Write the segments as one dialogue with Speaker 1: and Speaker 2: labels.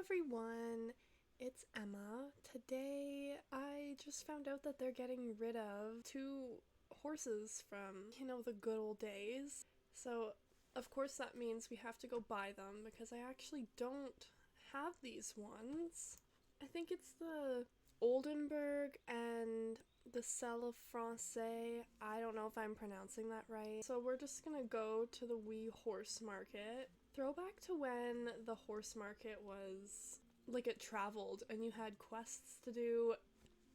Speaker 1: everyone, it's Emma. Today I just found out that they're getting rid of two horses from, the good old days. So, of course that means we have to go buy them because I actually don't have these ones. I think it's the Oldenburg and the Selle Francais. I don't know if I'm pronouncing that right. So we're just gonna go to the wee horse market. Throwback to when the horse market was, it traveled and you had quests to do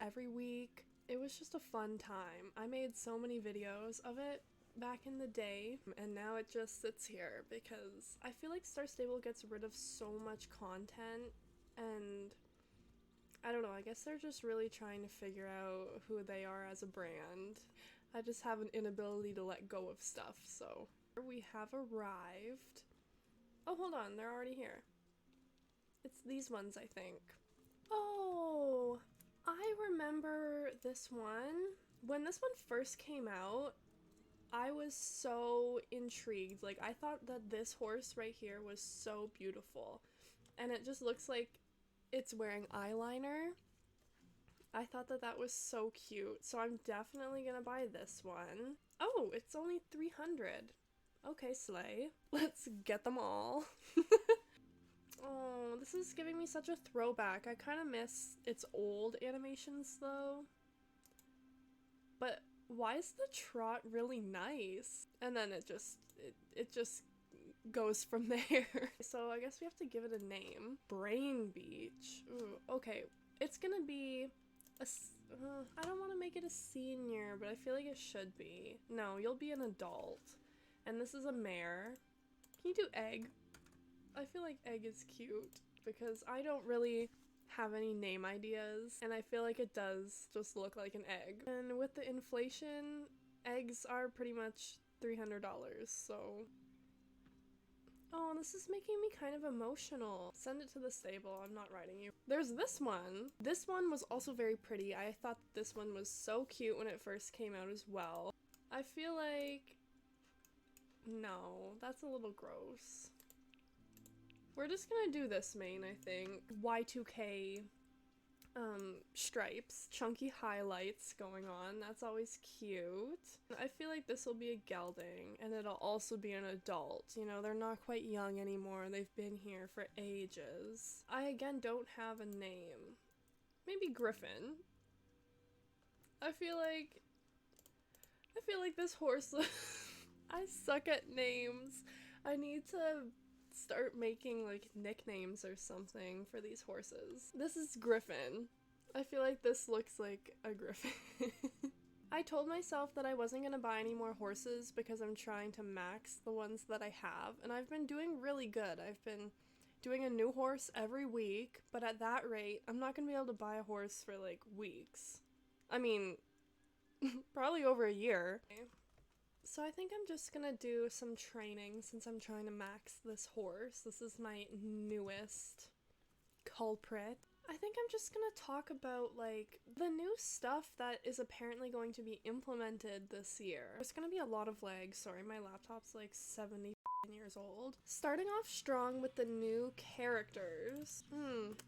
Speaker 1: every week. It was just a fun time. I made so many videos of it back in the day, and now it just sits here because I feel like Star Stable gets rid of so much content, and I don't know, I guess they're just really trying to figure out who they are as a brand. I just have an inability to let go of stuff, so we have arrived. Oh, hold on, they're already here. It's these ones, I think. Oh, I remember this one. When this one first came out, I was so intrigued. I thought that this horse right here was so beautiful. And it just looks like it's wearing eyeliner. I thought that that was so cute. So I'm definitely gonna buy this one. Oh, it's only 300. Okay, slay. Let's get them all. Oh, this is giving me such a throwback. I kind of miss its old animations though. But why is the trot really nice? And then it just goes from there. So I guess we have to give it a name. Brain Beach. Ooh, okay, it's gonna be I don't want to make it a senior, but I feel like it should be. No, you'll be an adult. And this is a mare. Can you do Egg? I feel like Egg is cute because I don't really have any name ideas, and I feel like it does just look like an egg. And with the inflation, eggs are pretty much $300, so... Oh, this is making me kind of emotional. Send it to the stable, I'm not riding you. There's this one. This one was also very pretty. I thought this one was so cute when it first came out as well. I feel like... No, that's a little gross. We're just gonna do this mane, I think. Y2K stripes, chunky highlights going on. That's always cute. I feel like this will be a gelding, and it'll also be an adult. They're not quite young anymore. They've been here for ages. I, again, don't have a name. Maybe Griffin. I feel like this horse... I suck at names. I need to start making nicknames or something for these horses. This is Griffin. I feel like this looks like a griffin. I told myself that I wasn't gonna buy any more horses because I'm trying to max the ones that I have, and I've been doing really good. I've been doing a new horse every week, but at that rate, I'm not gonna be able to buy a horse for weeks. I mean, probably over a year. So I think I'm just gonna do some training since I'm trying to max this horse. This is my newest culprit. I think I'm just gonna talk about the new stuff that is apparently going to be implemented this year. There's gonna be a lot of lag. Sorry, my laptop's 70 years old. Starting off strong with the new characters.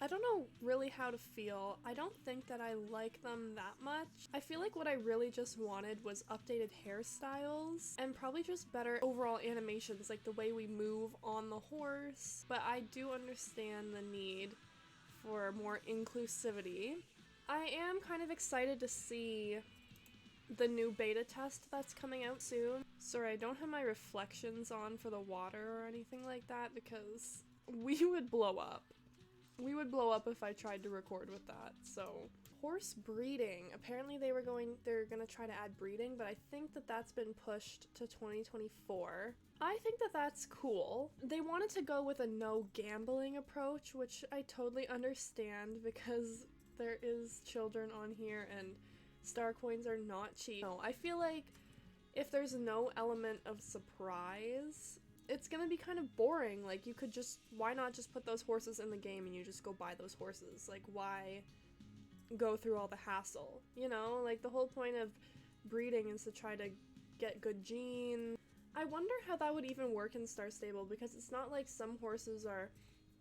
Speaker 1: I don't know really how to feel. I don't think that I like them that much. I feel like what I really just wanted was updated hairstyles and probably just better overall animations, the way we move on the horse. But I do understand the need for more inclusivity. I am kind of excited to see the new beta test that's coming out soon. Sorry, I don't have my reflections on for the water or anything like that because we would blow up. We would blow up if I tried to record with that, so. Horse breeding. Apparently they're gonna try to add breeding, but I think that that's been pushed to 2024. I think that that's cool. They wanted to go with a no gambling approach, which I totally understand because there is children on here and star coins are not cheap. No, I feel like if there's no element of surprise, it's gonna be kind of boring. You could why not just put those horses in the game and you just go buy those horses? Why go through all the hassle? The whole point of breeding is to try to get good genes. I wonder how that would even work in Star Stable because it's not like some horses are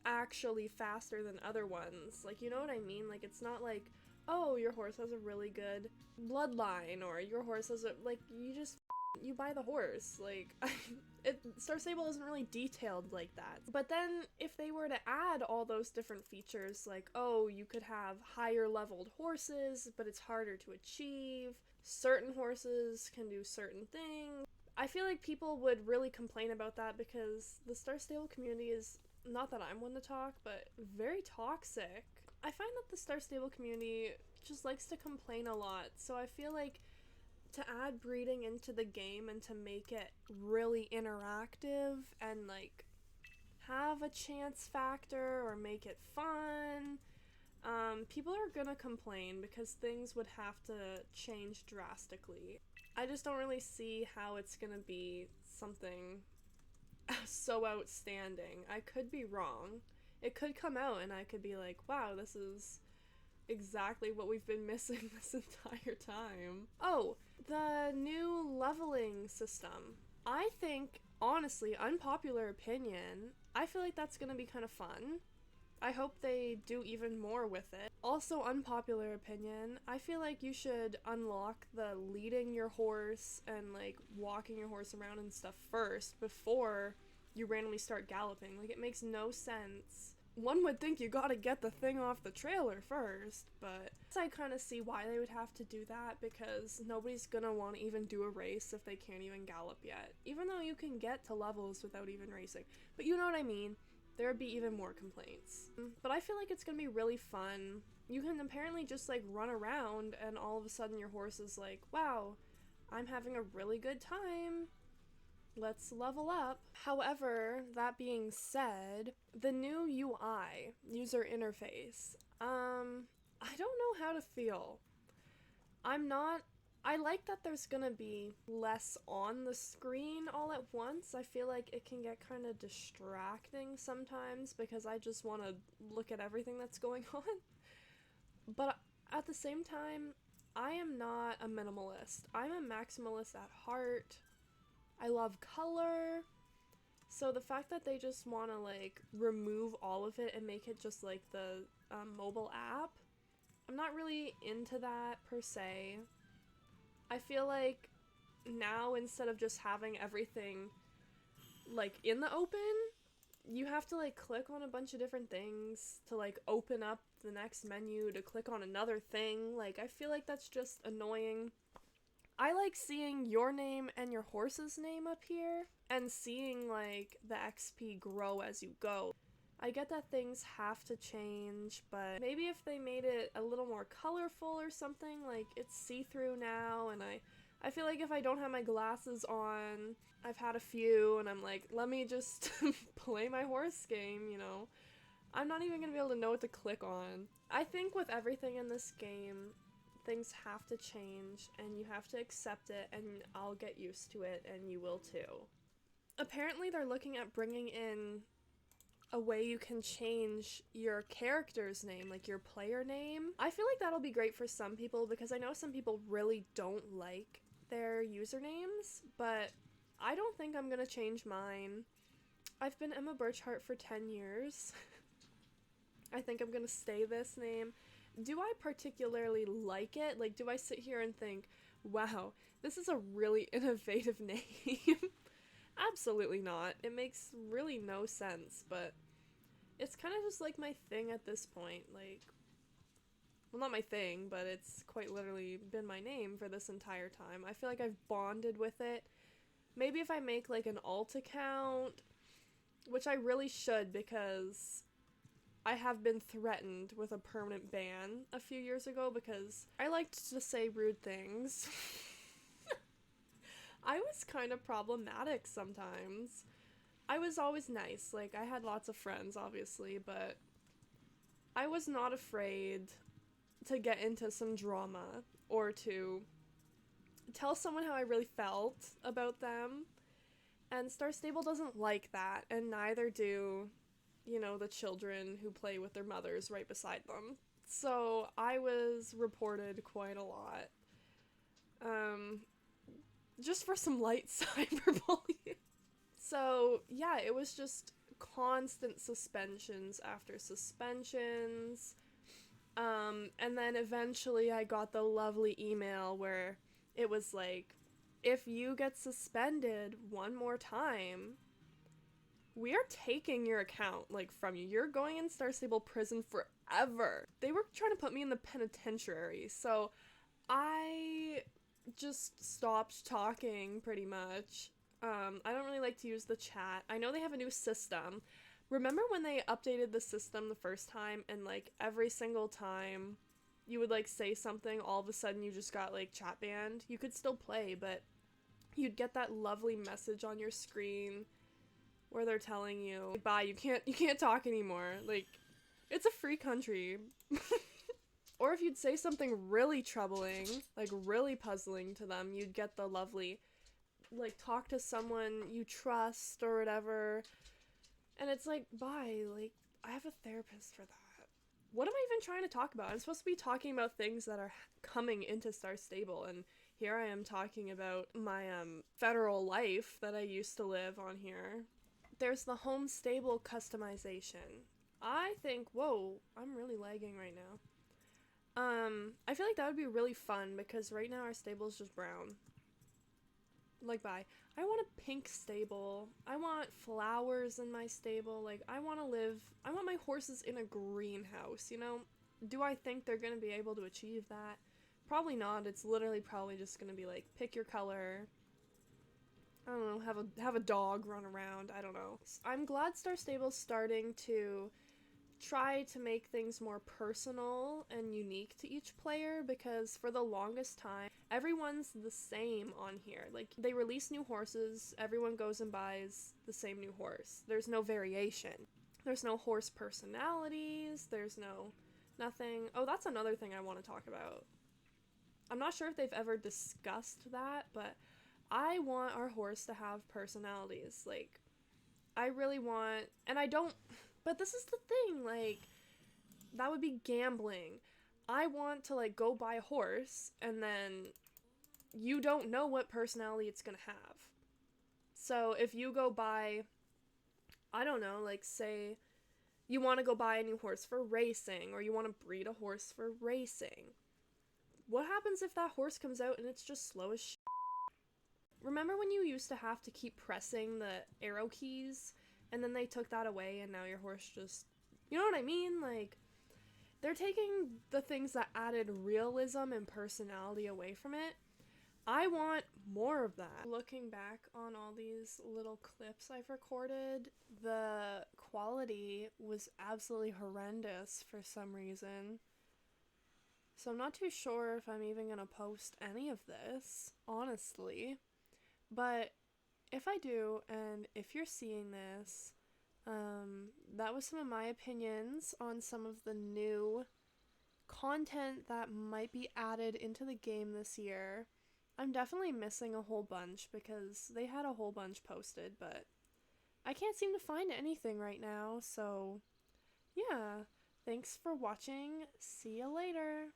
Speaker 1: actually faster than other ones. Like, you know what I mean? Like, it's not like, oh, your horse has a really good bloodline, or your horse has a, like, you buy the horse. Like, Star Stable isn't really detailed like that. But then, if they were to add all those different features, like, oh, you could have higher leveled horses, but it's harder to achieve, certain horses can do certain things, I feel like people would really complain about that, because the Star Stable community is, not that I'm one to talk, but very toxic. I find that the Star Stable community just likes to complain a lot, so I feel like to add breeding into the game and to make it really interactive and like have a chance factor or make it fun, people are gonna complain because things would have to change drastically. I just don't really see how it's gonna be something so outstanding. I could be wrong. It could come out and I could be like, wow, this is exactly what we've been missing this entire time. Oh, the new leveling system. I think, honestly, unpopular opinion, I feel like that's gonna be kind of fun. I hope they do even more with it. Also, unpopular opinion, I feel like you should unlock the leading your horse and like walking your horse around and stuff first before you randomly start galloping. Like, it makes no sense. One would think you gotta get the thing off the trailer first, but I kind of see why they would have to do that, because nobody's gonna want to even do a race if they can't even gallop yet. Even though you can get to levels without even racing. But you know what I mean? There would be even more complaints. But I feel like it's gonna be really fun. You can apparently just like run around and all of a sudden your horse is like, wow, I'm having a really good time. Let's level up. However, that being said, the new UI, user interface, I don't know how to feel. I like that there's gonna be less on the screen all at once. I feel like it can get kind of distracting sometimes because I just want to look at everything that's going on. But at the same time, I am not a minimalist. I'm a maximalist at heart. I love color. So the fact that they just want to like remove all of it and make it just like the mobile app, I'm not really into that per se. I feel like now, instead of just having everything like in the open, you have to like click on a bunch of different things to like open up the next menu to click on another thing. Like, I feel like that's just annoying. I like seeing your name and your horse's name up here and seeing like the XP grow as you go. I get that things have to change, but maybe if they made it a little more colorful or something, like it's see-through now, and I feel like if I don't have my glasses on, I've had a few, and I'm like, let me just play my horse game, you know? I'm not even gonna be able to know what to click on. I think with everything in this game, things have to change, and you have to accept it, and I'll get used to it, and you will too. Apparently they're looking at bringing in a way you can change your character's name, like your player name. I feel like that'll be great for some people, because I know some people really don't like their usernames, but I don't think I'm gonna change mine. I've been Emma Birchheart for 10 years. I think I'm gonna stay this name. Do I particularly like it? Like, do I sit here and think, wow, this is a really innovative name? Absolutely not. It makes really no sense, but it's kind of just like my thing at this point. Like, well, not my thing, but it's quite literally been my name for this entire time. I feel like I've bonded with it. Maybe if I make like an alt account, which I really should, because I have been threatened with a permanent ban a few years ago because I liked to say rude things. I was kind of problematic sometimes. I was always nice. Like, I had lots of friends, obviously, but I was not afraid to get into some drama or to tell someone how I really felt about them. And Star Stable doesn't like that, and neither do, you know, the children who play with their mothers right beside them. So I was reported quite a lot. Just for some light cyberbullying. So yeah, it was just constant suspensions after suspensions. And then eventually I got the lovely email where it was like, if you get suspended one more time, we are taking your account, like, from you. You're going in Star Stable prison forever. They were trying to put me in the penitentiary, so I just stopped talking, pretty much. I don't really like to use the chat. I know they have a new system. Remember when they updated the system the first time, and, like, every single time you would, like, say something, all of a sudden you just got, like, chat banned? You could still play, but you'd get that lovely message on your screen where they're telling you, bye, you can't talk anymore. Like, it's a free country. Or if you'd say something really troubling, like really puzzling to them, you'd get the lovely, like, talk to someone you trust or whatever. And it's like, bye, like, I have a therapist for that. What am I even trying to talk about? I'm supposed to be talking about things that are coming into Star Stable, and here I am talking about my federal life that I used to live on here. There's the home stable customization. I think, whoa, I'm really lagging right now. I feel like that would be really fun because right now our stable is just brown. Like, bye. I want a pink stable. I want flowers in my stable. Like, I want my horses in a greenhouse, you know? Do I think they're gonna be able to achieve that? Probably not. It's literally probably just gonna be like, pick your color. I don't know, have a dog run around. I don't know. I'm glad Star Stable's starting to try to make things more personal and unique to each player, because for the longest time everyone's the same on here. Like, they release new horses, everyone goes and buys the same new horse. There's no variation. There's no horse personalities, there's nothing. Oh, that's another thing I want to talk about. I'm not sure if they've ever discussed that, but I want our horse to have personalities. Like, I really want, and I don't, but this is the thing, like, that would be gambling. I want to, like, go buy a horse, and then you don't know what personality it's gonna have. So if you go buy, I don't know, like, say you want to go buy a new horse for racing, or you want to breed a horse for racing, what happens if that horse comes out and it's just slow as shit? Remember when you used to have to keep pressing the arrow keys, and then they took that away, and now your horse just, you know what I mean? Like, they're taking the things that added realism and personality away from it. I want more of that. Looking back on all these little clips I've recorded, the quality was absolutely horrendous for some reason. So I'm not too sure if I'm even gonna post any of this, honestly. But if I do, and if you're seeing this, that was some of my opinions on some of the new content that might be added into the game this year. I'm definitely missing a whole bunch because they had a whole bunch posted, but I can't seem to find anything right now, so yeah. Thanks for watching. See you later.